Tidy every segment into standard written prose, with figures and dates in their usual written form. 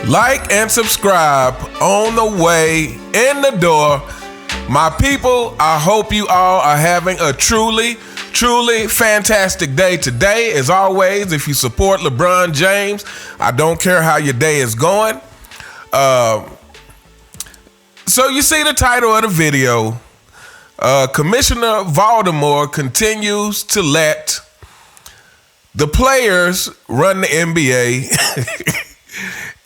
Like and subscribe on the way in the door. My people, I hope you all are having a truly fantastic day today. As always, if you support LeBron James, I don't care how your day is going. So you see the title of the video. Commissioner Voldemort continues to let the players run the NBA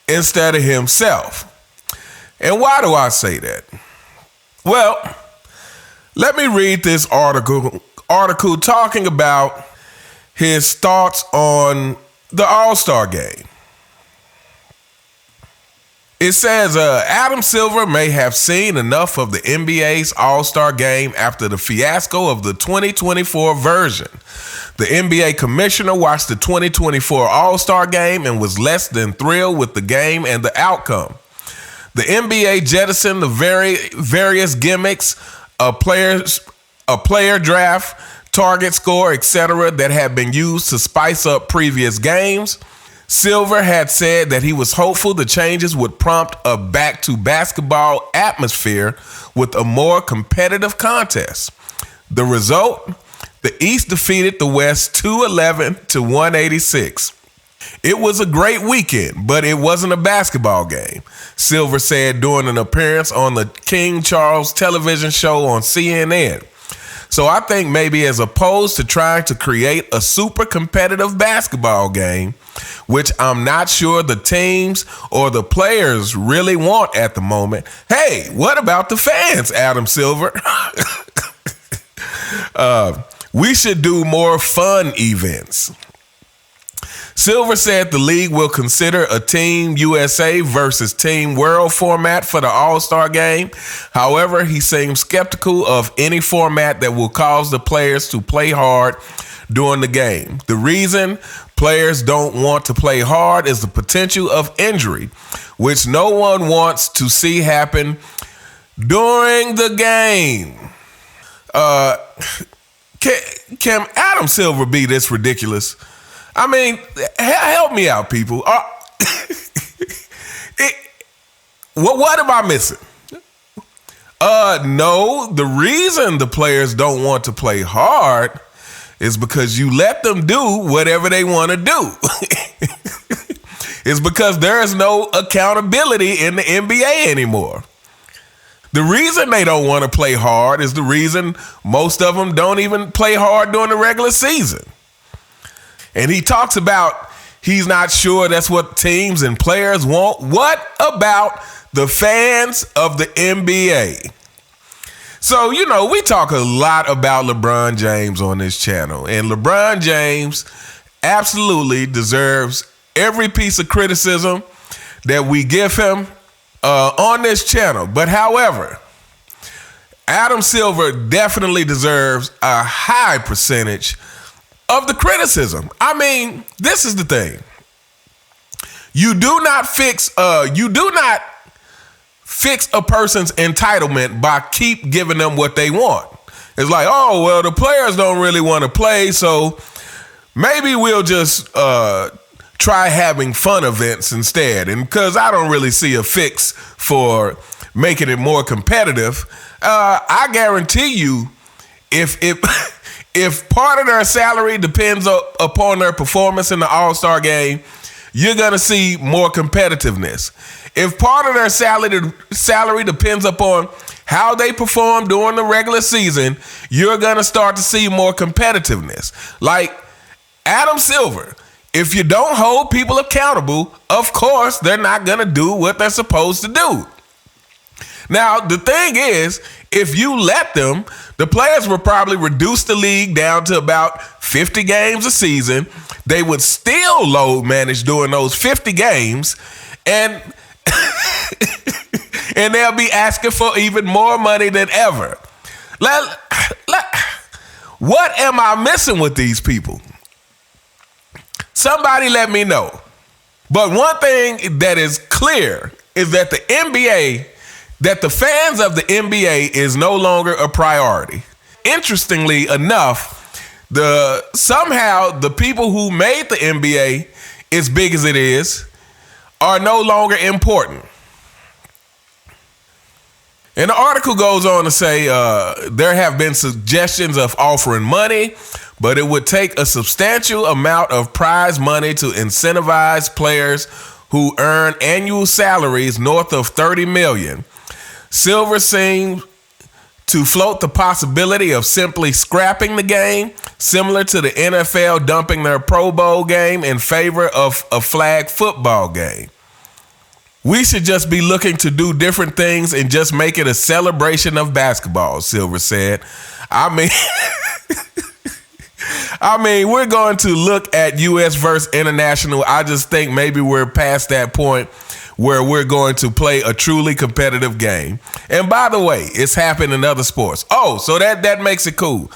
instead of himself. And why do I say that? Well, let me read this article talking about his thoughts on the All-Star game. It says, Adam Silver may have seen enough of the NBA's All-Star game after the fiasco of the 2024 version. The NBA commissioner watched the 2024 All-Star game and was less than thrilled with the game and the outcome. The NBA jettisoned the various gimmicks, a player draft, target score, etc. that had been used to spice up previous games. Silver had said that he was hopeful the changes would prompt a back-to-basketball atmosphere with a more competitive contest. The result? The East defeated the West 211-186. It was a great weekend, but it wasn't a basketball game, Silver said during an appearance on the King Charles television show on CNN. So I think maybe as opposed to trying to create a super competitive basketball game, which I'm not sure the teams or the players really want at the moment. Hey, what about the fans, Adam Silver? We should do more fun events. Silver said the league will consider a Team USA versus Team World format for the All-Star game. However, he seems skeptical of any format that will cause the players to play hard during the game. The reason players don't want to play hard is the potential of injury, which no one wants to see happen during the game. Can Adam Silver be this ridiculous? I mean, help me out, people. What am I missing? No, the reason the players don't want to play hard is because you let them do whatever they want to do. It's because there is no accountability in the NBA anymore. The reason they don't want to play hard is the reason most of them don't even play hard during the regular season. And he talks about he's not sure that's what teams and players want. What about the fans of the NBA? So, we talk a lot about LeBron James on this channel. And LeBron James absolutely deserves every piece of criticism that we give him on this channel. But however, Adam Silver definitely deserves a high percentage of the criticism. I mean, this is the thing. You do not fix a person's entitlement by keep giving them what they want. It's like, oh, well, the players don't really want to play, so maybe we'll just try having fun events instead. And because I don't really see a fix for making it more competitive, I guarantee you, if part of their salary depends upon their performance in the All-Star game, you're going to see more competitiveness. If part of their salary depends upon how they perform during the regular season, you're going to start to see more competitiveness. Like Adam Silver, if you don't hold people accountable, of course, they're not going to do what they're supposed to do. Now, the thing is, if you let them, the players will probably reduce the league down to about 50 games a season. They would still load manage during those 50 games, and and they'll be asking for even more money than ever. What am I missing with these people? Somebody let me know. But one thing that is clear is that the fans of the NBA is no longer a priority. Interestingly enough, somehow the people who made the NBA as big as it is are no longer important. And the article goes on to say there have been suggestions of offering money, but it would take a substantial amount of prize money to incentivize players who earn annual salaries north of $30 million. Silver seemed to float the possibility of simply scrapping the game, similar to the NFL dumping their Pro Bowl game in favor of a flag football game. We should just be looking to do different things and just make it a celebration of basketball, Silver said. I mean, we're going to look at U.S. versus international. I just think maybe we're past that point where we're going to play a truly competitive game. And by the way, it's happened in other sports. Oh, so that makes it cool.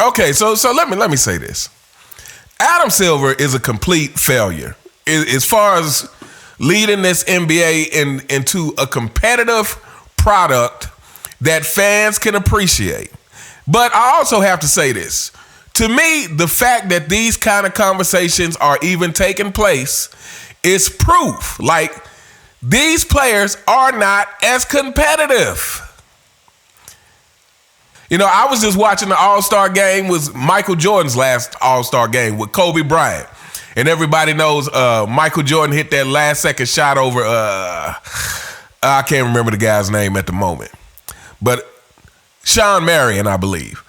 Okay, so let me say this. Adam Silver is a complete failure as far as leading this NBA into a competitive product that fans can appreciate. But I also have to say this. To me, the fact that these kind of conversations are even taking place is proof. Like, these players are not as competitive. You know, I was just watching the All-Star game. Was Michael Jordan's last All-Star game with Kobe Bryant. And everybody knows Michael Jordan hit that last second shot over, I can't remember the guy's name at the moment. But Sean Marion, I believe,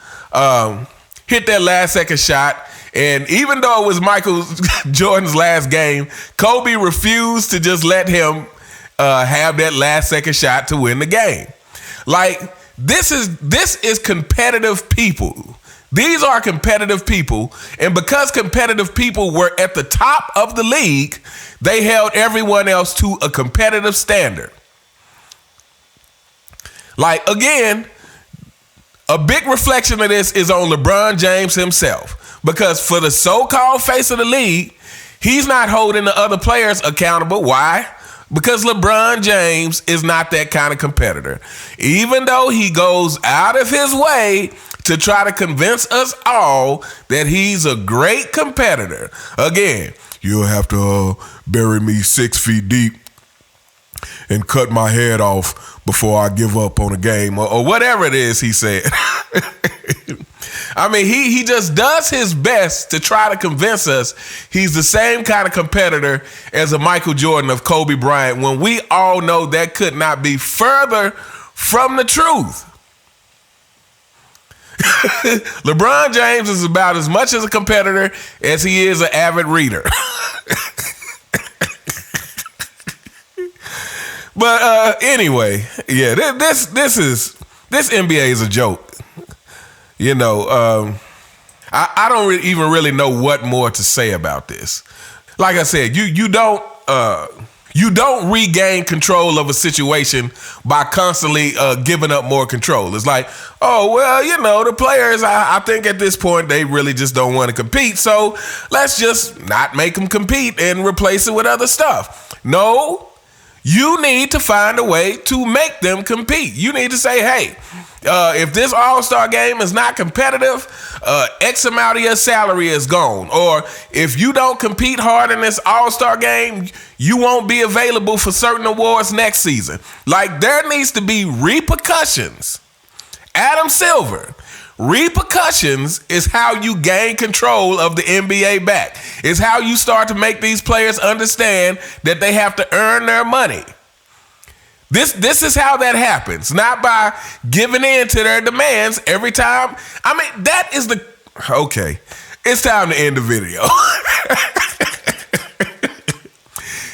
hit that last second shot. And even though it was Michael Jordan's last game, Kobe refused to just let him have that last second shot to win the game. Like, this is competitive people. These are competitive people, and because competitive people were at the top of the league, they held everyone else to a competitive standard. Like, again, a big reflection of this is on LeBron James himself, because for the so-called face of the league, he's not holding the other players accountable. Why? Because LeBron James is not that kind of competitor. Even though he goes out of his way to try to convince us all that he's a great competitor. Again, you'll have to bury me 6 feet deep and cut my head off before I give up on a game, or whatever it is he said. I mean, he just does his best to try to convince us he's the same kind of competitor as a Michael Jordan of Kobe Bryant, when we all know that could not be further from the truth. LeBron James is about as much as a competitor as he is an avid reader. But anyway, yeah, this NBA is a joke. You know, I don't even really know what more to say about this. Like I said, you don't regain control of a situation by constantly giving up more control. It's like, oh, well, you know, the players, I think at this point, they really just don't want to compete. So let's just not make them compete and replace it with other stuff. No, you need to find a way to make them compete. You need to say, hey, if this All-Star game is not competitive, X amount of your salary is gone. Or if you don't compete hard in this All-Star game, you won't be available for certain awards next season. Like, there needs to be repercussions. Adam Silver, repercussions is how you gain control of the NBA back. It's how you start to make these players understand that they have to earn their money. This is how that happens, not by giving in to their demands every time. I mean, that is the... Okay, it's time to end the video.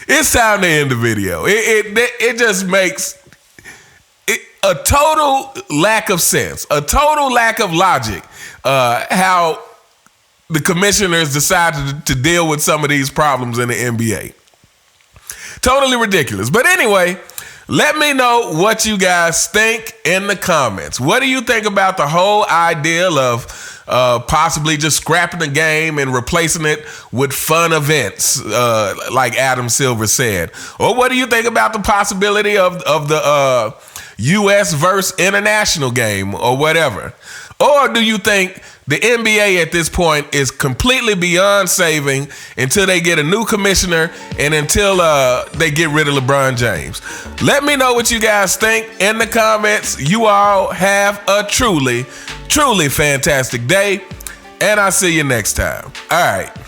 It's time to end the video. It just makes a total lack of sense, a total lack of logic, how the commissioners decided to deal with some of these problems in the NBA. Totally ridiculous. But anyway, let me know what you guys think in the comments. What do you think about the whole idea of possibly just scrapping the game and replacing it with fun events, like Adam Silver said? Or what do you think about the possibility of the U.S. versus international game or whatever? Or do you think The NBA at this point is completely beyond saving until they get a new commissioner and until they get rid of LeBron James. Let me know what you guys think in the comments. You all have a truly, truly fantastic day, and I'll see you next time. All right.